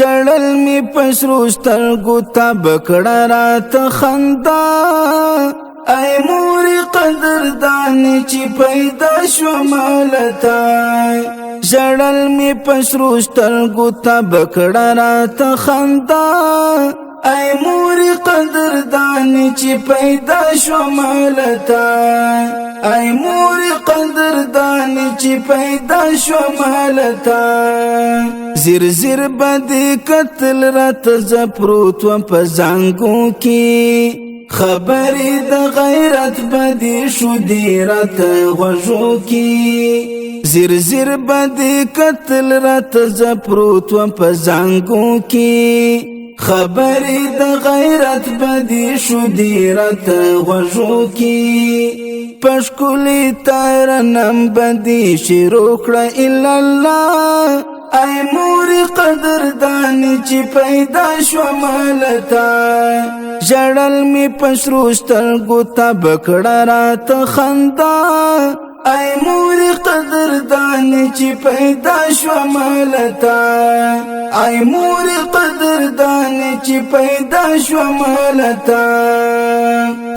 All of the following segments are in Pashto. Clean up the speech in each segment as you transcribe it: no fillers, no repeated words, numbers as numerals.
ژړل می پسرو سترګو ته بکړه راته خندا ای مور قدردان چې پیدا شوم لتا ژړل می پسرو سترګو ته بکړه راته خندا ای مور قدردان چې پیدا شوم لتا ای مور قدردان چې پیدا شوم لتا زیر زیر بدی قتل رات زپروت و پزانگو کی خبری د غیرت بدی شو دی رات غوژو کی زیر زیر بدی قتل رات زپروت و پزانگو کی خبری د غیرت بدی شو دی رات غوژو کی پشکولی تارنم بدی شروع کړه الا الله ای مور قدردان چې پیدا شوم لتا ژړل می پسرو سترګو ته بکړه راته خندا ای مور قدردان چې پیدا شوم لتا ای مور قدردان چې پیدا شوم لتا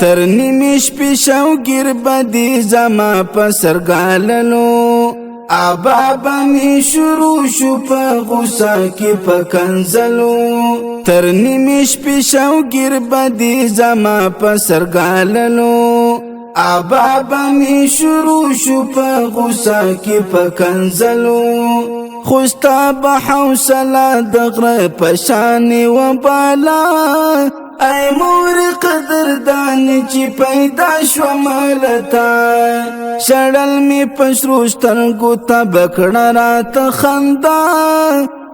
تر نیمې شپې شوګیر بدی زما په سرګاللو آبابا می شروع شو پا غصا کی پا کنزلو تر نیمش پی شوگیر بدی زما پا سرگاللو آبابا می شروع شو پا غصا کی پا کنزلو خوستا بحوصلا دغر پشانی و بالا ای مور قدردان چې پیدا شوم لتا ژړل می پسرو سترګو ته بکړه راته خندا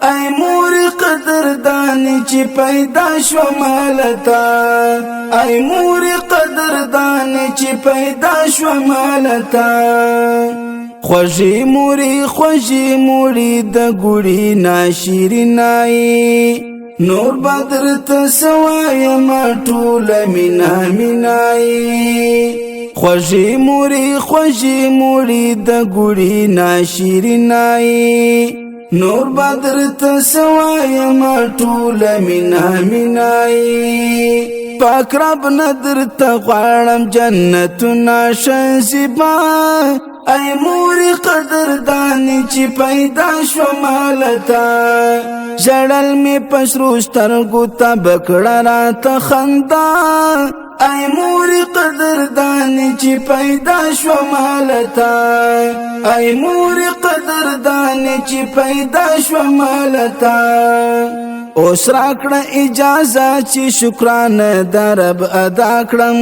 ای مور قدردان چې پیدا شوم لتا ای مور قدردان چې پیدا شوم لتا خوږی موری د ګوړی ناشیرینای نور بدر تسوای ما ټول مینا مینای خوږی موری د ګوړی ناشیرینای نور بدر تسوای ما ټول مینا مینای پاک رب ندر ته غواړم جنتونه شنزبا ای مور قدردان چې پیدا شوم لتا ژړل می پسرو سترګو ته بکړه راته خندا ای مور قدردان چې پیدا شوم لتا ای مور قدردان چې پیدا شوم لتا اوس راکړه اجازه چې شکرانه درب ادا کړم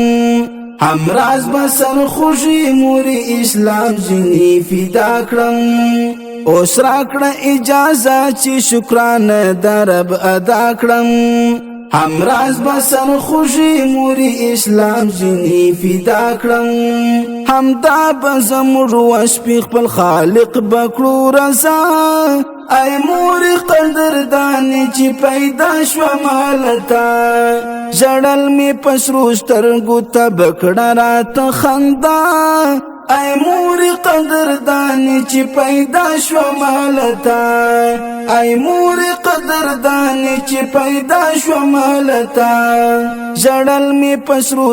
همراز بسر خوشی موری اسلام زنی فدا کړم اوس راکړه اجازه چې شکرانه درب ادا کړم همراز بسر خوشی موری اسلام زنی فدا کړم همدا بزمړ وشپې خپل خالق بکړو رضا ای مور قدردان چې پیدا شوم لتا ژړل می پسرو سترګو ته بکړه راته خندا ای مور قدردان چې پیدا شوم لتا ای مور قدردان چې پیدا شوم لتا ژړل می پسرو